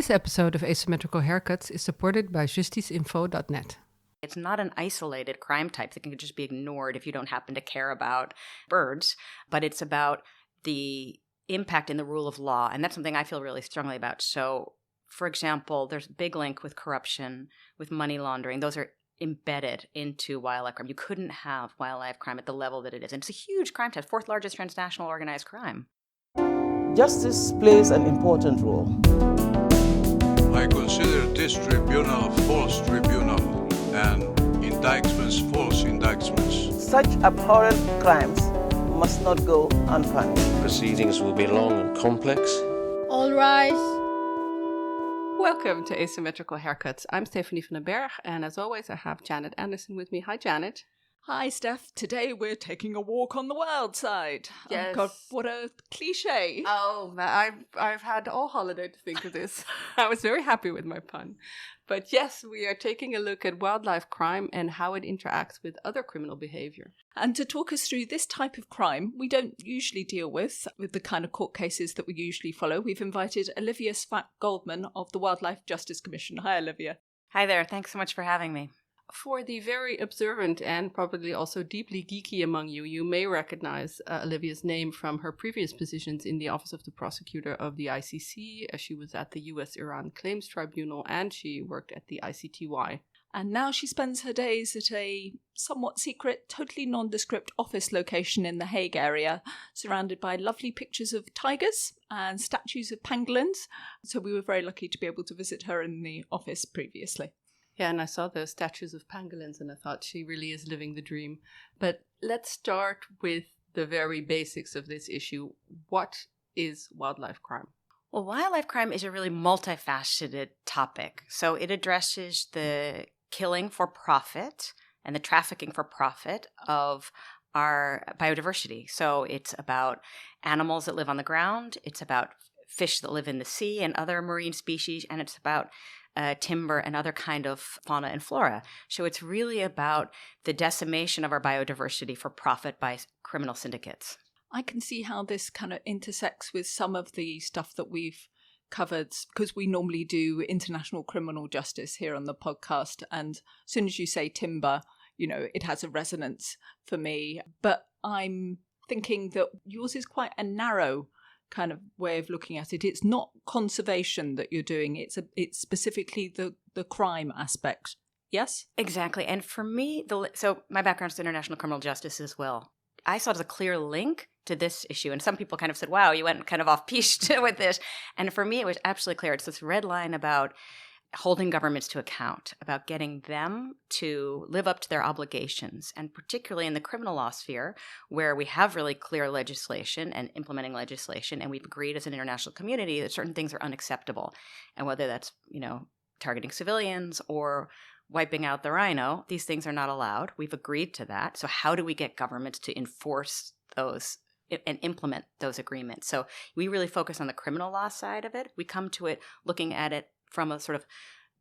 This episode of Asymmetrical Haircuts is supported by justiceinfo.net. It's not an isolated crime type that can just be ignored if you don't happen to care about birds, but it's about the impact in the rule of law, and that's something I feel really strongly about. So, for example, there's a big link with corruption, with money laundering. Those are embedded into wildlife crime. You couldn't have wildlife crime at the level that it is. And it's a huge crime type, fourth largest transnational organized crime. Justice plays an important role. I consider this tribunal false tribunal and indictments false indictments. Such abhorrent crimes must not go unpunished. Proceedings will be long and complex. All rise. Welcome to Asymmetrical Haircuts. I'm Stephanie van den Berg, and as always, I have Janet Anderson with me. Hi, Janet. Hi, Steph. Today we're taking a walk on the wild side. Yes. Oh God, what a cliche. Oh, I've had all holiday to think of this. I was very happy with my pun. But yes, we are taking a look at wildlife crime and how it interacts with other criminal behavior. And to talk us through this type of crime, we don't usually deal with the kind of court cases that we usually follow. We've invited Olivia Swaak Goldman of the Wildlife Justice Commission. Hi, Olivia. Hi there. Thanks so much for having me. For the very observant and probably also deeply geeky among you, you may recognize Olivia's name from her previous positions in the Office of the Prosecutor of the ICC. She was at the US Iran Claims Tribunal and she worked at the ICTY. And now she spends her days at a somewhat secret, totally nondescript office location in the Hague area, surrounded by lovely pictures of tigers and statues of pangolins. So we were very lucky to be able to visit her in the office previously. Yeah, and I saw the statues of pangolins and I thought she really is living the dream. But let's start with the very basics of this issue. What is wildlife crime? Well, wildlife crime is a really multifaceted topic. So it addresses the killing for profit and the trafficking for profit of our biodiversity. So it's about animals that live on the ground, it's about fish that live in the sea and other marine species, and it's about timber and other kind of fauna and flora. So it's really about the decimation of our biodiversity for profit by criminal syndicates. I can see how this kind of intersects with some of the stuff that we've covered, because we normally do international criminal justice here on the podcast. And as soon as you say timber, it has a resonance for me. But I'm thinking that yours is quite a narrow kind of way of looking at it. It's not conservation that you're doing. It's specifically the crime aspect. Yes? Exactly. And for me, so my background is international criminal justice as well. I saw as a clear link to this issue. And some people kind of said, wow, you went kind of off-piste with this. And for me, it was absolutely clear. It's this red line about holding governments to account, about getting them to live up to their obligations, and particularly in the criminal law sphere, where we have really clear legislation and implementing legislation, and we've agreed as an international community that certain things are unacceptable. And whether that's, targeting civilians or wiping out the rhino, these things are not allowed. We've agreed to that. So how do we get governments to enforce those and implement those agreements? So we really focus on the criminal law side of it. We come to it looking at it from a sort of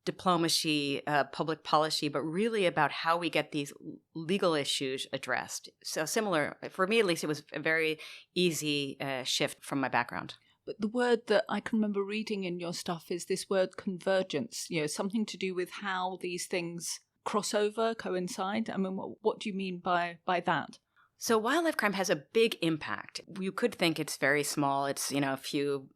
diplomacy, public policy, but really about how we get these legal issues addressed. So similar, for me at least, it was a very easy shift from my background. But the word that I can remember reading in your stuff is this word convergence, something to do with how these things cross over, coincide. I mean, what do you mean by that? So wildlife crime has a big impact. You could think it's very small. It's, a few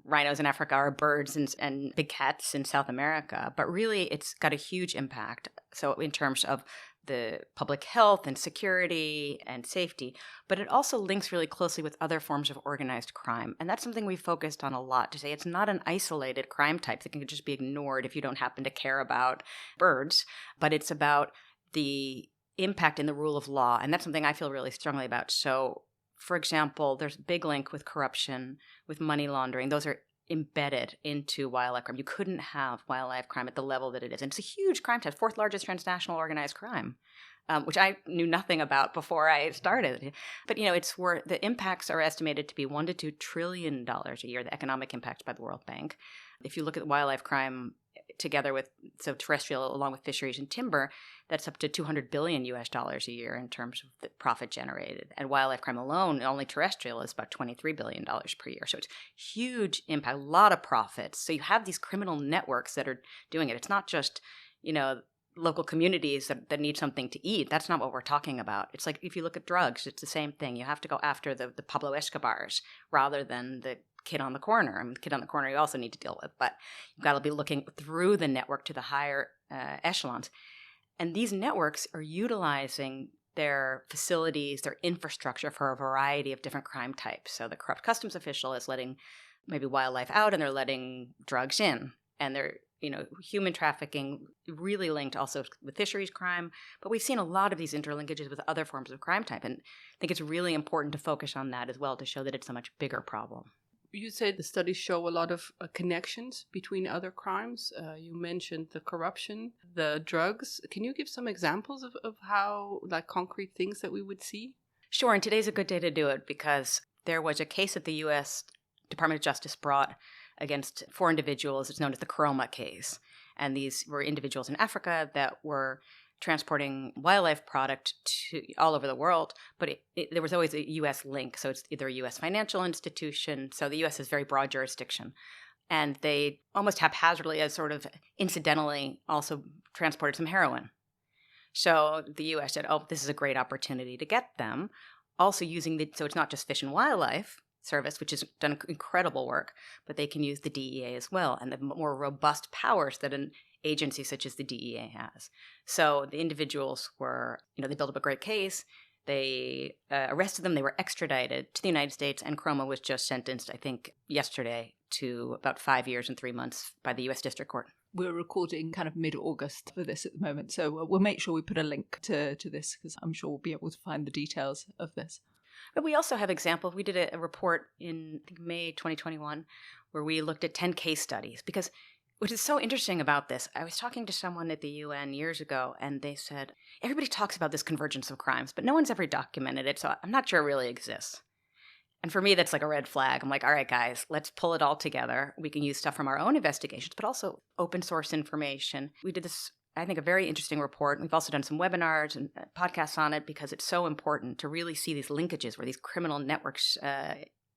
rhinos in Africa or birds and big cats in South America, but really it's got a huge impact. So in terms of the public health and security and safety, but it also links really closely with other forms of organized crime. And that's something we focused on a lot, to say it's not an isolated crime type that can just be ignored if you don't happen to care about birds, but it's about the impact in the rule of law. And that's something I feel really strongly about. So for example, there's a big link with corruption, with money laundering. Those are embedded into wildlife crime. You couldn't have wildlife crime at the level that it is. And it's a huge crime type, fourth largest transnational organized crime, which I knew nothing about before I started. But, it's where the impacts are estimated to be $1 to $2 trillion a year, the economic impacts by the World Bank. If you look at wildlife crime together with, so terrestrial along with fisheries and timber, that's up to $200 billion a year in terms of the profit generated. And wildlife crime alone, only terrestrial, is about $23 billion per year. So it's huge impact, a lot of profits. So you have these criminal networks that are doing it. It's not just, local communities that need something to eat. That's not what we're talking about. It's like if you look at drugs, it's the same thing. You have to go after the Pablo Escobars rather than the kid on the corner. I mean, the kid on the corner you also need to deal with, but you've got to be looking through the network to the higher echelons. And these networks are utilizing their facilities, their infrastructure for a variety of different crime types. So the corrupt customs official is letting maybe wildlife out and they're letting drugs in. And they're, human trafficking really linked also with fisheries crime. But we've seen a lot of these interlinkages with other forms of crime type. And I think it's really important to focus on that as well to show that it's a much bigger problem. You say the studies show a lot of connections between other crimes. You mentioned the corruption, the drugs. Can you give some examples of how, like, concrete things that we would see? Sure, and today's a good day to do it because there was a case that the U.S. Department of Justice brought against 4 individuals. It's known as the Chroma case. And these were individuals in Africa that were transporting wildlife product to all over the world, but there was always a U.S. link. So it's either a U.S. financial institution. So the U.S. has very broad jurisdiction. And they almost haphazardly, as sort of incidentally, also transported some heroin. So the U.S. said, oh, this is a great opportunity to get them. Also using so it's not just Fish and Wildlife Service, which has done incredible work, but they can use the DEA as well and the more robust powers that an agency such as the DEA has. So the individuals were, they built up a great case. They arrested them. They were extradited to the United States, and Chroma was just sentenced, I think, yesterday to about 5 years and 3 months by the U.S. District Court. We're recording kind of mid-August for this at the moment, so we'll make sure we put a link to this because I'm sure we'll be able to find the details of this. But we also have examples. We did a report in, I think, May 2021 where we looked at 10 case studies because what is so interesting about this, I was talking to someone at the UN years ago and they said, everybody talks about this convergence of crimes, but no one's ever documented it, so I'm not sure it really exists. And for me, that's like a red flag. I'm like, all right, guys, let's pull it all together. We can use stuff from our own investigations, but also open source information. We did this, I think, a very interesting report. We've also done some webinars and podcasts on it because it's so important to really see these linkages where these criminal networks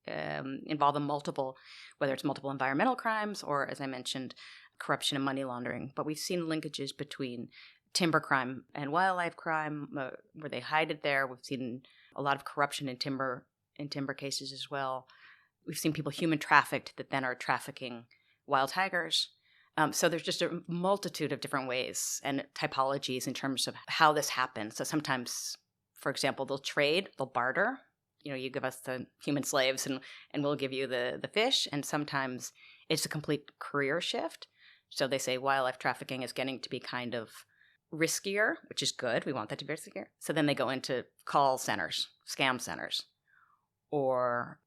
involve multiple, whether it's multiple environmental crimes or, as I mentioned, corruption and money laundering. But we've seen linkages between timber crime and wildlife crime where they hide it there. We've seen a lot of corruption in timber cases as well. We've seen people human trafficked that then are trafficking wild tigers. So there's just a multitude of different ways and typologies in terms of how this happens. So sometimes, for example, they'll barter. You give us the human slaves and we'll give you the fish. And sometimes it's a complete career shift. So they say wildlife trafficking is getting to be kind of riskier, which is good. We want that to be riskier. So then they go into call centers, scam centers. Or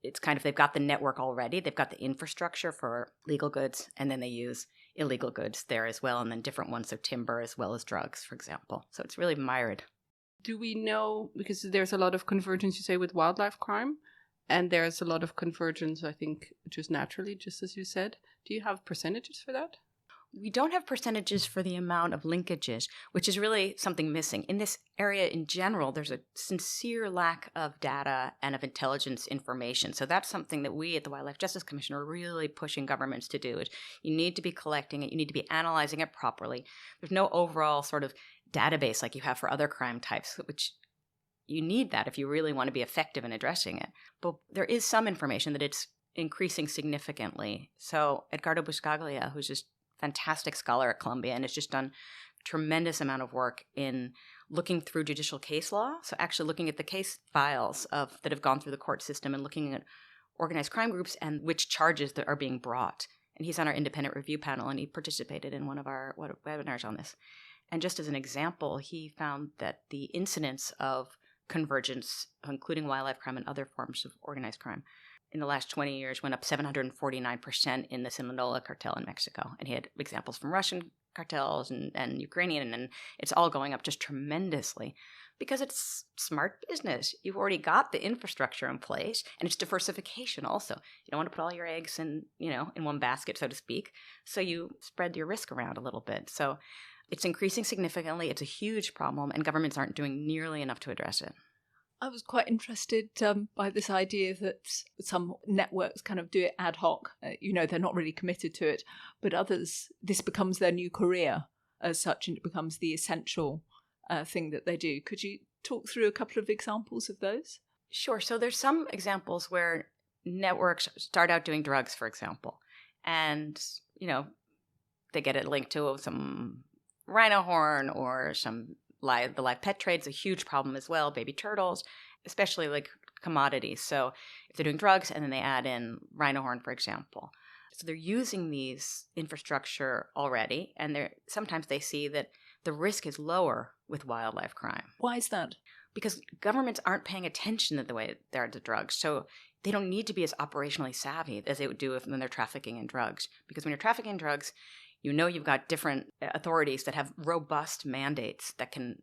it's kind of, they've got the network already. They've got the infrastructure for legal goods, and then they use illegal goods there as well, and then different ones, so timber as well as drugs, for example. So it's really mired. Do we know, because there's a lot of convergence, you say, with wildlife crime, and there's a lot of convergence, I think, just naturally, just as you said. Do you have percentages for that? We don't have percentages for the amount of linkages, which is really something missing. In this area in general, there's a sincere lack of data and of intelligence information. So that's something that we at the Wildlife Justice Commission are really pushing governments to do. Is you need to be collecting it. You need to be analyzing it properly. There's no overall sort of database like you have for other crime types, which you need that if you really want to be effective in addressing it. But there is some information that it's increasing significantly. So Edgardo Buscaglia, who's just fantastic scholar at Columbia and has just done a tremendous amount of work in looking through judicial case law. So actually looking at the case files that have gone through the court system and looking at organized crime groups and which charges that are being brought. And he's on our independent review panel and he participated in one of our webinars on this. And just as an example, he found that the incidence of convergence, including wildlife crime and other forms of organized crime, in the last 20 years went up 749% in the Sinaloa cartel in Mexico. And he had examples from Russian cartels and Ukrainian, and it's all going up just tremendously. Because it's smart business. You've already got the infrastructure in place, and it's diversification also. You don't want to put all your eggs in one basket, so to speak. So you spread your risk around a little bit. So it's increasing significantly. It's a huge problem, and governments aren't doing nearly enough to address it. I was quite interested by this idea that some networks kind of do it ad hoc. They're not really committed to it, but others, this becomes their new career as such, and it becomes the essential thing that they do. Could you talk through a couple of examples of those? Sure. So there's some examples where networks start out doing drugs, for example, and, they get it linked to some rhino horn or the live pet trade's a huge problem as well, baby turtles, especially like commodities. So if they're doing drugs and then they add in rhino horn, for example. So they're using these infrastructure already, and sometimes they see that the risk is lower with wildlife crime. Why is that? Because governments aren't paying attention to the way they are to drugs. So they don't need to be as operationally savvy as they would do when they're trafficking in drugs. Because when you're trafficking in drugs, you've got different authorities that have robust mandates that can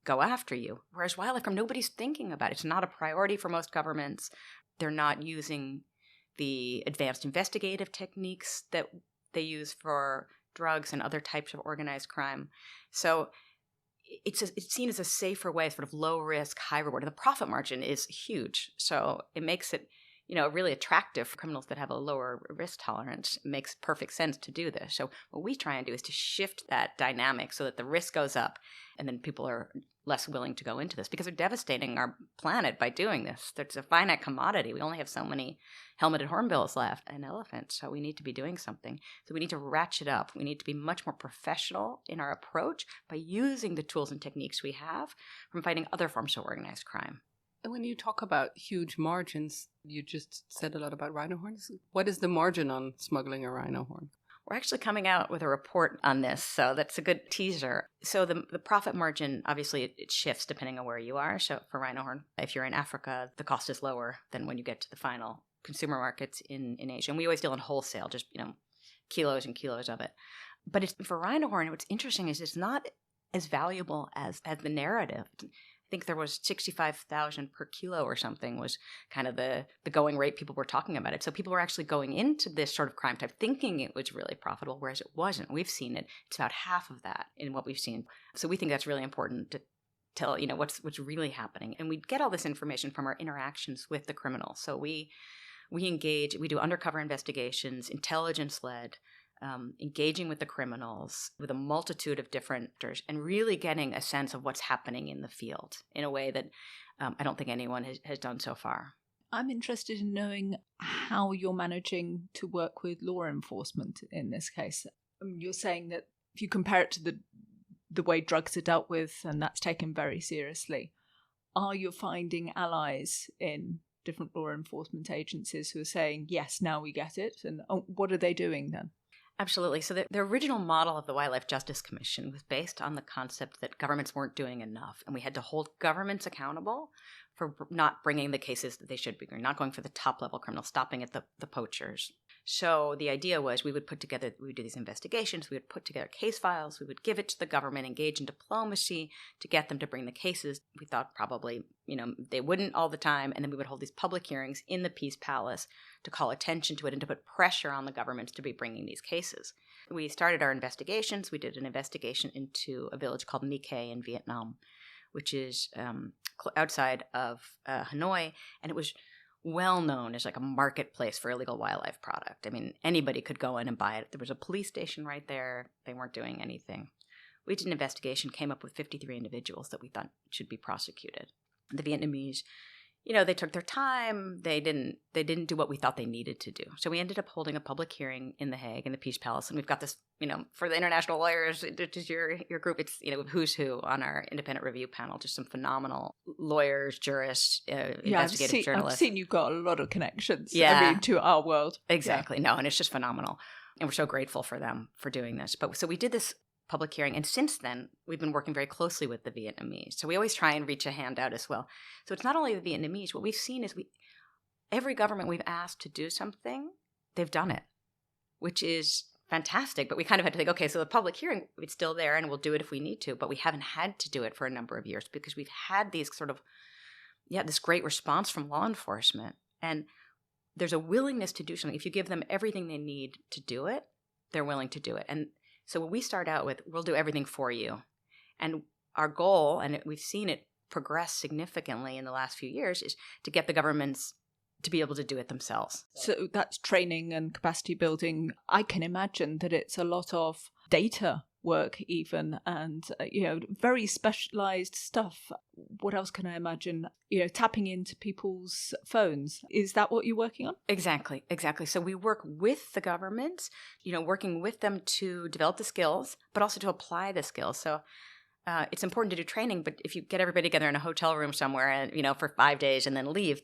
go after you. Whereas wildlife crime, nobody's thinking about it. It's not a priority for most governments. They're not using the advanced investigative techniques that they use for drugs and other types of organized crime. So it's seen as a safer way, sort of low risk, high reward. And the profit margin is huge. So it makes it, really attractive for criminals that have a lower risk tolerance. It makes perfect sense to do this. So what we try and do is to shift that dynamic so that the risk goes up, and then people are less willing to go into this because they're devastating our planet by doing this. It's a finite commodity. We only have so many helmeted hornbills left and elephants, so we need to be doing something. So we need to ratchet up. We need to be much more professional in our approach by using the tools and techniques we have from fighting other forms of organized crime. And when you talk about huge margins, you just said a lot about rhino horns. What is the margin on smuggling a rhino horn? We're actually coming out with a report on this, so that's a good teaser. So the profit margin, obviously, it shifts depending on where you are. So for rhino horn, if you're in Africa, the cost is lower than when you get to the final consumer markets in Asia. And we always deal in wholesale, just, kilos and kilos of it. But for rhino horn, what's interesting is it's not as valuable as the narrative. I think there was 65,000 per kilo or something was kind of the going rate people were talking about it. So people were actually going into this sort of crime type thinking it was really profitable, whereas it wasn't. We've seen it. It's about half of that in what we've seen. So we think that's really important to tell, what's really happening. And we get all this information from our interactions with the criminals. So we engage, we do undercover investigations, intelligence-led, engaging with the criminals with a multitude of different actors and really getting a sense of what's happening in the field in a way that I don't think anyone has done so far. I'm interested in knowing how you're managing to work with law enforcement in this case. You're saying that if you compare it to the way drugs are dealt with, and that's taken very seriously, are you finding allies in different law enforcement agencies who are saying, yes, now we get it? And what are they doing then? Absolutely. So the original model of the Wildlife Justice Commission was based on the concept that governments weren't doing enough, and we had to hold governments accountable for not bringing the cases that they should be, not going for the top-level criminals, stopping at the poachers. So the idea was we would do these investigations, we would put together case files, we would give it to the government, engage in diplomacy to get them to bring the cases. We thought probably, they wouldn't all the time, and then we would hold these public hearings in the Peace Palace to call attention to it and to put pressure on the governments to be bringing these cases. We started our investigations. We did an investigation into a village called My Khe in Vietnam, which is outside of Hanoi, and it was well known as like a marketplace for illegal wildlife product. I mean, anybody could go in and buy it. There was a police station right there. They weren't doing anything. We did an investigation, came up with 53 individuals that we thought should be prosecuted. The Vietnamese, they took their time. They didn't do what we thought they needed to do. So we ended up holding a public hearing in The Hague in the Peace Palace, and we've got this, for the international lawyers, which is your group, it's who's who on our independent review panel, just some phenomenal lawyers, jurists, investigative journalists. I've seen you've got a lot of connections. Yeah, to our world. Exactly. Yeah. No, and it's just phenomenal, and we're so grateful for them for doing this. But so we did this public hearing, and since then we've been working very closely with the Vietnamese. So we always try and reach a hand out as well. So it's not only the Vietnamese. What we've seen is every government we've asked to do something, they've done it, which is fantastic. But we kind of had to think, okay, so the public hearing, it's still there and we'll do it if we need to. But we haven't had to do it for a number of years because we've had these sort of, this great response from law enforcement. And there's a willingness to do something. If you give them everything they need to do it, they're willing to do it. And so what we start out with, we'll do everything for you. And our goal, and we've seen it progress significantly in the last few years, is to get the governments to be able to do it themselves. So that's training and capacity building. I can imagine that it's a lot of data work even, and very specialized stuff. What else can I imagine? Tapping into people's phones. Is that what you're working on? Exactly. So we work with the government, working with them to develop the skills, but also to apply the skills. So it's important to do training, but if you get everybody together in a hotel room somewhere and for 5 days and then leave,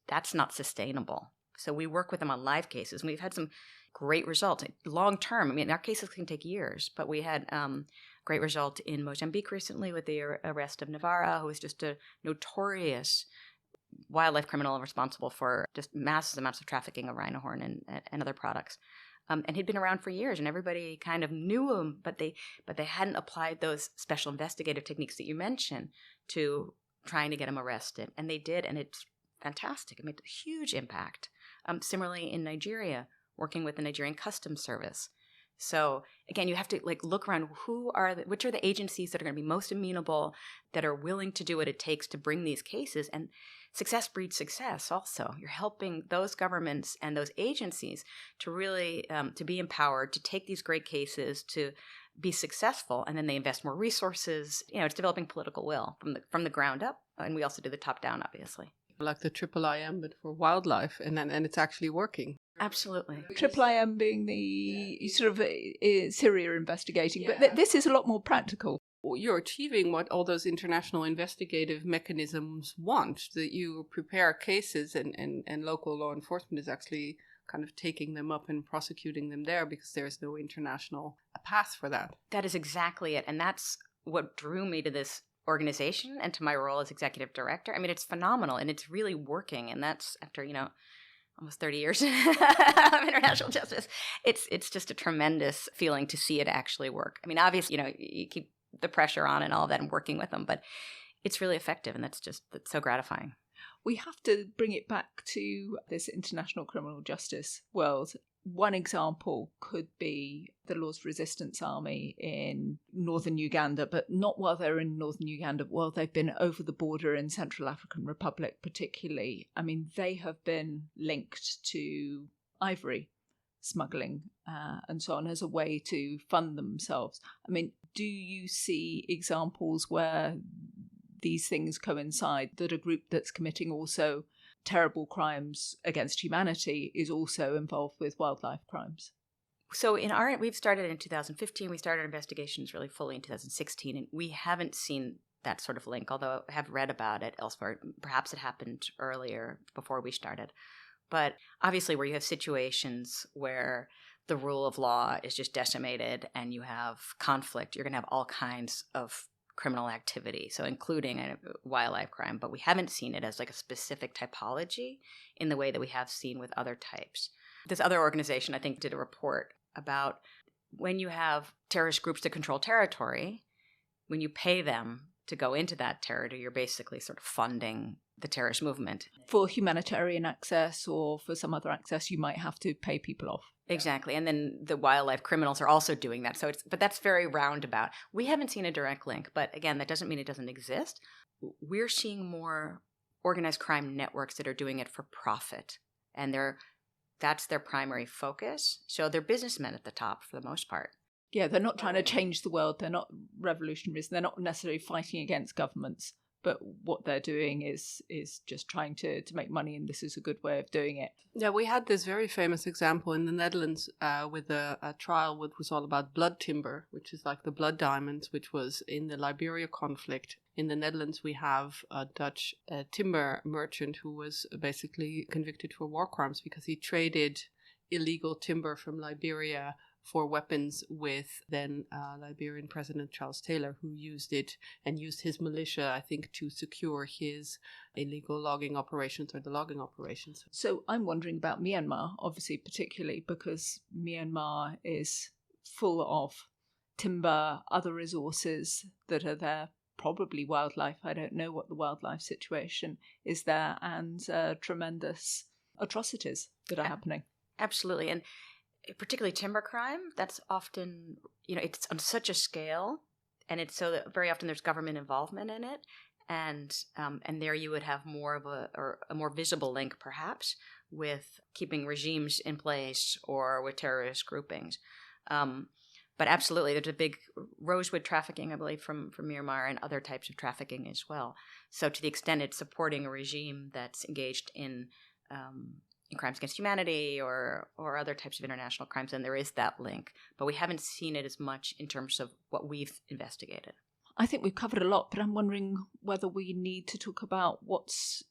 that's not sustainable. So we work with them on live cases, and we've had some great results long term. I mean, our cases can take years, but we had great result in Mozambique recently with the arrest of Navarra, who was just a notorious wildlife criminal responsible for just massive amounts of trafficking of rhino horn and other products. And he'd been around for years, and everybody kind of knew him, but they hadn't applied those special investigative techniques that you mentioned to trying to get him arrested. And they did, and it's fantastic. It made a huge impact. Similarly, in Nigeria, working with the Nigerian Customs Service. So again, you have to look around. Which are the agencies that are going to be most amenable, that are willing to do what it takes to bring these cases? And success breeds success. Also, you're helping those governments and those agencies to really to be empowered to take these great cases to be successful, and then they invest more resources. It's developing political will from the ground up, and we also do the top down, obviously. Like the IIIM, but for wildlife, and it's actually working. Absolutely. IIIM being the sort of Syria investigating, but this is a lot more practical. You're achieving what all those international investigative mechanisms want, that you prepare cases and local law enforcement is actually kind of taking them up and prosecuting them there because there's no international path for that. That is exactly it. And that's what drew me to this organization and to my role as executive director. I mean, it's phenomenal and it's really working. And that's after, almost 30 years of international justice. It's just a tremendous feeling to see it actually work. I mean, obviously, you keep the pressure on and all of that and working with them, but it's really effective, and that's so gratifying. We have to bring it back to this international criminal justice world. One example could be the Lord's Resistance Army in northern Uganda, but not while they're in northern Uganda, while they've been over the border in Central African Republic particularly. I mean, they have been linked to ivory smuggling and so on as a way to fund themselves. I mean, do you see examples where these things coincide, that a group that's committing also terrible crimes against humanity is also involved with wildlife crimes? So we've started in 2015. We started investigations really fully in 2016, and we haven't seen that sort of link, although I have read about it elsewhere. Perhaps it happened earlier before we started. But obviously where you have situations where the rule of law is just decimated and you have conflict, you're going to have all kinds of criminal activity, so including wildlife crime, but we haven't seen it as like a specific typology in the way that we have seen with other types. This other organization, I think, did a report about when you have terrorist groups that control territory, when you pay them to go into that territory, you're basically sort of funding the terrorist movement. For humanitarian access or for some other access, you might have to pay people off. Exactly. And then the wildlife criminals are also doing that. But that's very roundabout. We haven't seen a direct link, but again, that doesn't mean it doesn't exist. We're seeing more organized crime networks that are doing it for profit. And that's their primary focus. So they're businessmen at the top for the most part. Yeah, they're not trying to change the world. They're not revolutionaries. They're not necessarily fighting against governments. But what they're doing is just trying to make money, and this is a good way of doing it. Yeah, we had this very famous example in the Netherlands with a trial which was all about blood timber, which is like the blood diamonds, which was in the Liberia conflict. In the Netherlands, we have a Dutch timber merchant who was basically convicted for war crimes because he traded illegal timber from Liberia for weapons with then Liberian President Charles Taylor, who used it and used his militia, I think, to secure his illegal logging operations or the logging operations. So I'm wondering about Myanmar, obviously, particularly because Myanmar is full of timber, other resources that are there, probably wildlife. I don't know what the wildlife situation is there, and tremendous atrocities that are happening. Absolutely. And particularly timber crime, that's often, it's on such a scale, and it's so that very often there's government involvement in it. And there you would have more of a more visible link, perhaps, with keeping regimes in place or with terrorist groupings. But absolutely, there's a big rosewood trafficking, I believe, from Myanmar, and other types of trafficking as well. So to the extent it's supporting a regime that's engaged in crimes against humanity or other types of international crimes, then there is that link. But we haven't seen it as much in terms of what we've investigated. I think we've covered a lot, but I'm wondering whether we need to talk about what's,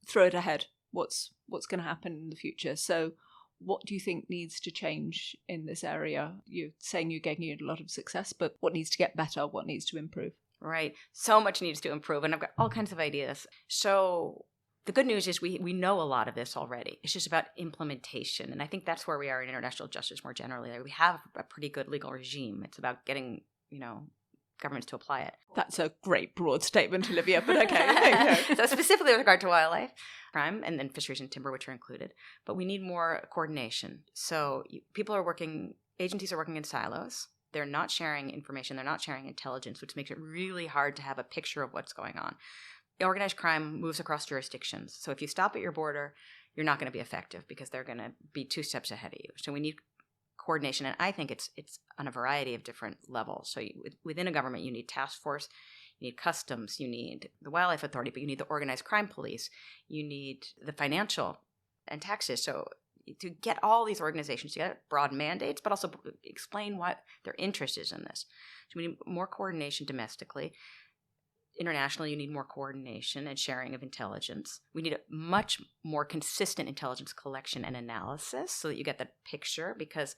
throw it ahead, what's going to happen in the future. So what do you think needs to change in this area? You're saying you're getting a lot of success, but what needs to get better? What needs to improve? Right. So much needs to improve, and I've got all kinds of ideas. So the good news is we know a lot of this already. It's just about implementation, and I think that's where we are in international justice more generally. We have a pretty good legal regime. It's about getting, governments to apply it. That's a great broad statement, Olivia, but okay. So specifically with regard to wildlife crime, and then fisheries and timber, which are included. But we need more coordination. So agencies are working in silos. They're not sharing information. They're not sharing intelligence, which makes it really hard to have a picture of what's going on. Organized crime moves across jurisdictions. So if you stop at your border, you're not going to be effective because they're going to be 2 steps ahead of you. So we need coordination, and I think it's on a variety of different levels. So within a government, you need task force, you need customs, you need the wildlife authority, but you need the organized crime police, you need the financial and taxes. So to get all these organizations together, broad mandates, but also explain what their interest is in this. So we need more coordination domestically. Internationally, you need more coordination and sharing of intelligence. We need a much more consistent intelligence collection and analysis so that you get the picture, because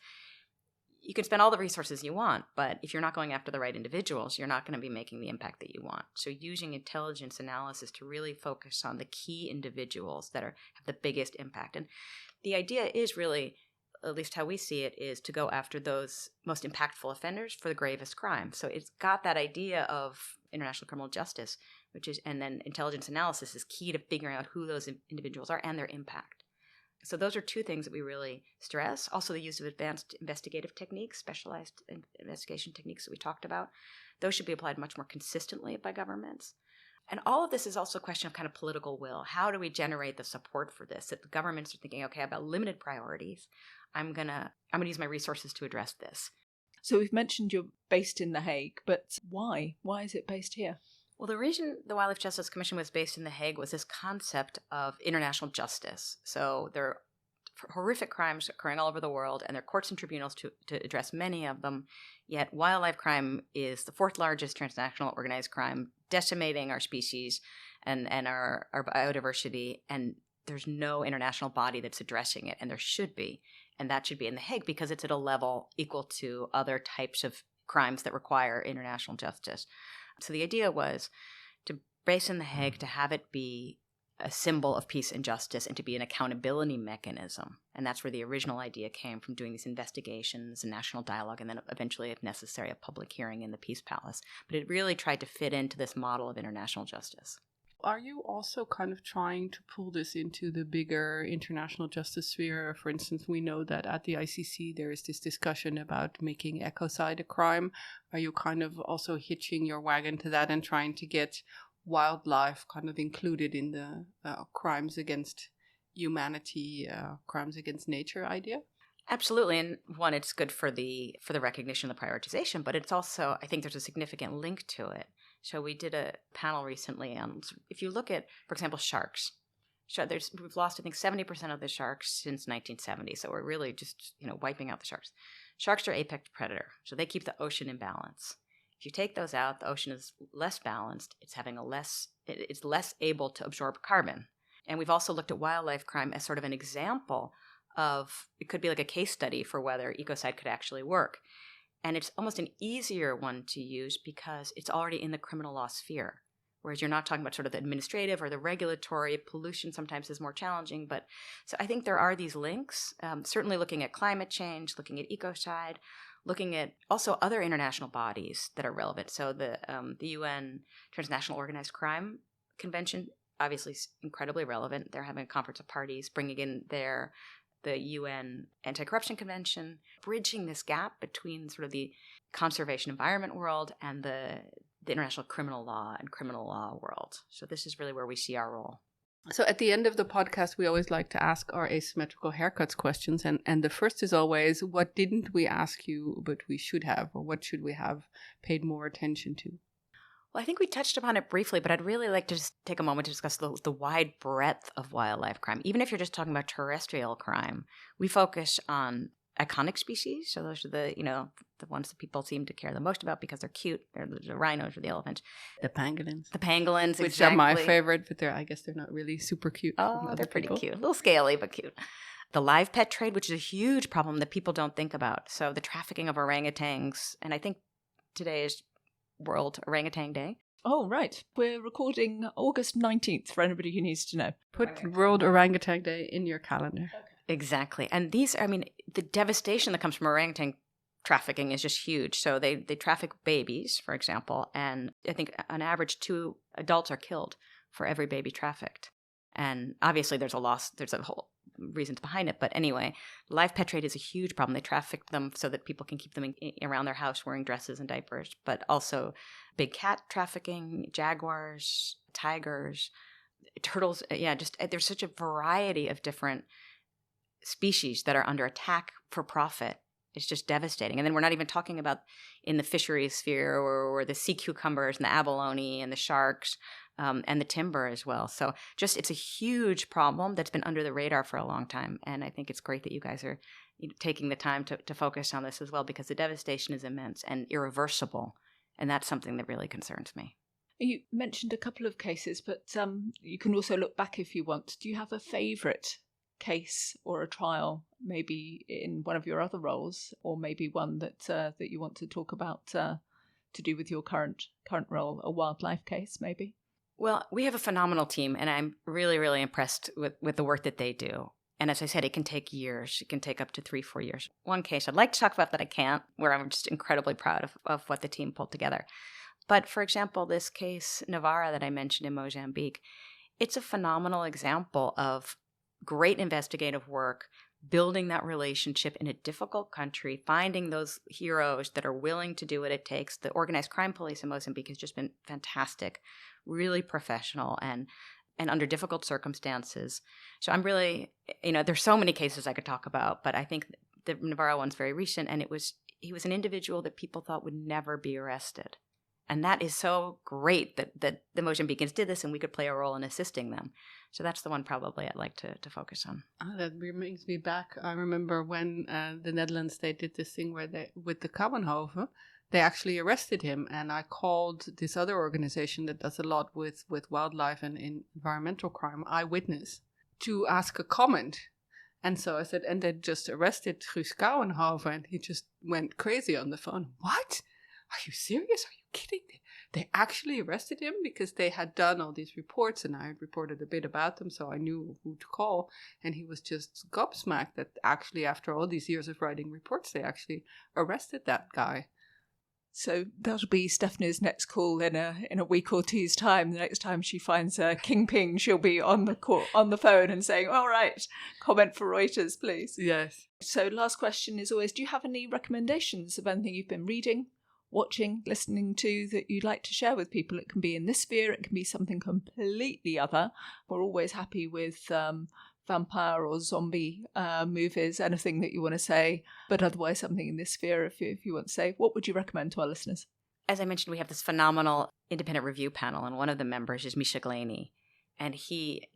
you can spend all the resources you want, but if you're not going after the right individuals, you're not going to be making the impact that you want. So using intelligence analysis to really focus on the key individuals that have the biggest impact. And the idea is really, at least how we see it, is to go after those most impactful offenders for the gravest crimes. So it's got that idea of international criminal justice, and then intelligence analysis is key to figuring out who those individuals are and their impact. So those are 2 things that we really stress. Also the use of advanced investigative techniques, specialized investigation techniques that we talked about. Those should be applied much more consistently by governments. And all of this is also a question of kind of political will. How do we generate the support for this? That the governments are thinking, okay, I've got limited priorities. I'm gonna use my resources to address this. So we've mentioned you're based in The Hague, but why? Why is it based here? Well, the reason the Wildlife Justice Commission was based in The Hague was this concept of international justice. So there are horrific crimes occurring all over the world, and there are courts and tribunals to address many of them. Yet wildlife crime is the 4th largest transnational organized crime, decimating our species and our biodiversity, and there's no international body that's addressing it, and there should be. And that should be in The Hague because it's at a level equal to other types of crimes that require international justice. So the idea was to base in The Hague, to have it be a symbol of peace and justice, and to be an accountability mechanism. And that's where the original idea came from, doing these investigations and national dialogue, and then eventually, if necessary, a public hearing in the Peace Palace. But it really tried to fit into this model of international justice. Are you also kind of trying to pull this into the bigger international justice sphere? For instance, we know that at the ICC there is this discussion about making ecocide a crime. Are you kind of also hitching your wagon to that and trying to get wildlife kind of included in the crimes against humanity, crimes against nature idea? Absolutely. And one, it's good for the recognition of the prioritization, but it's also, I think there's a significant link to it. So we did a panel recently on, if you look at, for example, sharks. We've lost, I think, 70% of the sharks since 1970. So we're really just, wiping out the sharks. Sharks are apex predator, so they keep the ocean in balance. If you take those out, the ocean is less balanced. It's less able to absorb carbon. And we've also looked at wildlife crime as sort of an example of, it could be like a case study for whether ecocide could actually work. And it's almost an easier one to use because it's already in the criminal law sphere, whereas you're not talking about sort of the administrative or the regulatory. Pollution sometimes is more challenging. But so I think there are these links, certainly looking at climate change, looking at ecocide, looking at also other international bodies that are relevant. So the UN Transnational Organized Crime Convention obviously is incredibly relevant. They're having a conference of parties, bringing in the UN Anti-Corruption Convention, bridging this gap between sort of the conservation environment world and the international criminal law and criminal law world. So this is really where we see our role. So at the end of the podcast, we always like to ask our asymmetrical haircuts questions. And the first is always, what didn't we ask you, but we should have, or what should we have paid more attention to? Well, I think we touched upon it briefly, but I'd really like to just take a moment to discuss the wide breadth of wildlife crime. Even if you're just talking about terrestrial crime, we focus on iconic species. So those are the ones that people seem to care the most about because they're cute. They're the rhinos or the elephants. The pangolins. The pangolins, which exactly. are my favorite, but I guess they're not really super cute. Oh, they're pretty cute. A little scaly, but cute. The live pet trade, which is a huge problem that people don't think about. So the trafficking of orangutans, and I think today is World Orangutan Day. Oh, right. We're recording August 19th for anybody who needs to know. Put World Orangutan Day in your calendar. Okay. Exactly. And the devastation that comes from orangutan trafficking is just huge. So they traffic babies, for example, and I think on average 2 adults are killed for every baby trafficked. And obviously there's a whole reasons behind it. But anyway, live pet trade is a huge problem. They traffic them so that people can keep them around their house wearing dresses and diapers, but also big cat trafficking, jaguars, tigers, turtles. Yeah, just there's such a variety of different species that are under attack for profit. It's just devastating. And then we're not even talking about in the fisheries sphere or the sea cucumbers and the abalone and the sharks and the timber as well. So just it's a huge problem that's been under the radar for a long time. And I think it's great that you guys are taking the time to focus on this as well, because the devastation is immense and irreversible. And that's something that really concerns me. You mentioned a couple of cases, but you can also look back if you want. Do you have a favourite case or a trial, maybe in one of your other roles, or maybe one that you want to talk about to do with your current role, a wildlife case maybe? Well, we have a phenomenal team, and I'm really, really impressed with the work that they do. And as I said, it can take years. It can take up to 3-4 years. One case I'd like to talk about that I can't, where I'm just incredibly proud of what the team pulled together. But for example, this case, Navarra, that I mentioned in Mozambique, it's a phenomenal example of great investigative work, building that relationship in a difficult country, finding those heroes that are willing to do what it takes. The organized crime police in Mozambique has just been fantastic, really professional and under difficult circumstances. So I'm really, there's so many cases I could talk about, but I think the Navarro one's very recent, and he was an individual that people thought would never be arrested. And that is so great that the Mozambicans did this and we could play a role in assisting them. So that's the one probably I'd like to focus on. That brings me back. I remember when the Netherlands, they did this thing where with the Kammenhoven, they actually arrested him. And I called this other organization that does a lot with wildlife and environmental crime, Eyewitness, to ask a comment. And so I said, and they just arrested Guus Kouwenhoven, and he just went crazy on the phone. What? Are you serious? Are you kidding? They actually arrested him because they had done all these reports, and I had reported a bit about them, so I knew who to call. And he was just gobsmacked that actually, after all these years of writing reports, they actually arrested that guy. So that'll be Stephanie's next call in a week or two's time. The next time she finds a kingpin, she'll be on the phone and saying, "All right, comment for Reuters, please." Yes. So last question is always, do you have any recommendations of anything you've been reading, watching, listening to that you'd like to share with people? It can be in this sphere, it can be something completely other. We're always happy with vampire or zombie movies, anything that you want to say, but otherwise something in this sphere if you want to say. What would you recommend to our listeners? As I mentioned, we have this phenomenal independent review panel, and one of the members is Misha Glaney. And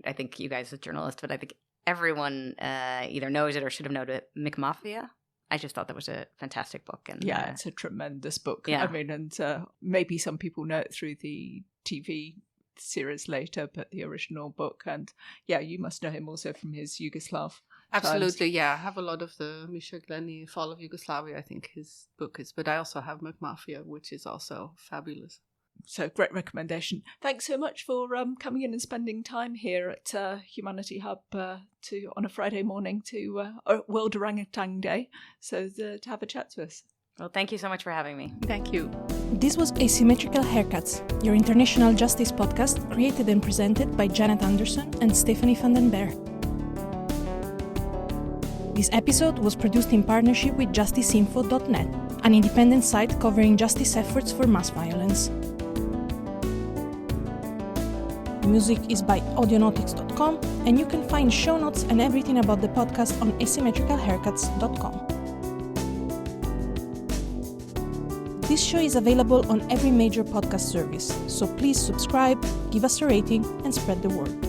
I think you guys as journalists, but I think everyone either knows it or should have known it, McMafia. I just thought that was a fantastic book. And yeah, it's a tremendous book. Yeah. I mean, and maybe some people know it through the TV series later, but the original book. And yeah, you must know him also from his Yugoslav Absolutely, times. yeah. I have a lot of the Misha Glenny Fall of Yugoslavia, I think his book is. But I also have McMafia, which is also fabulous. So great recommendation. Thanks so much for coming in and spending time here at Humanity Hub on a Friday morning to World Orangutan Day, so to have a chat to us. Well, thank you so much for having me. Thank you. This was Asymmetrical Haircuts, your international justice podcast created and presented by Janet Anderson and Stephanie van den Berg. This episode was produced in partnership with justiceinfo.net, an independent site covering justice efforts for mass violence. Music is by audionautics.com, and you can find show notes and everything about the podcast on asymmetricalhaircuts.com. This show is available on every major podcast service, so please subscribe, give us a rating, and spread the word.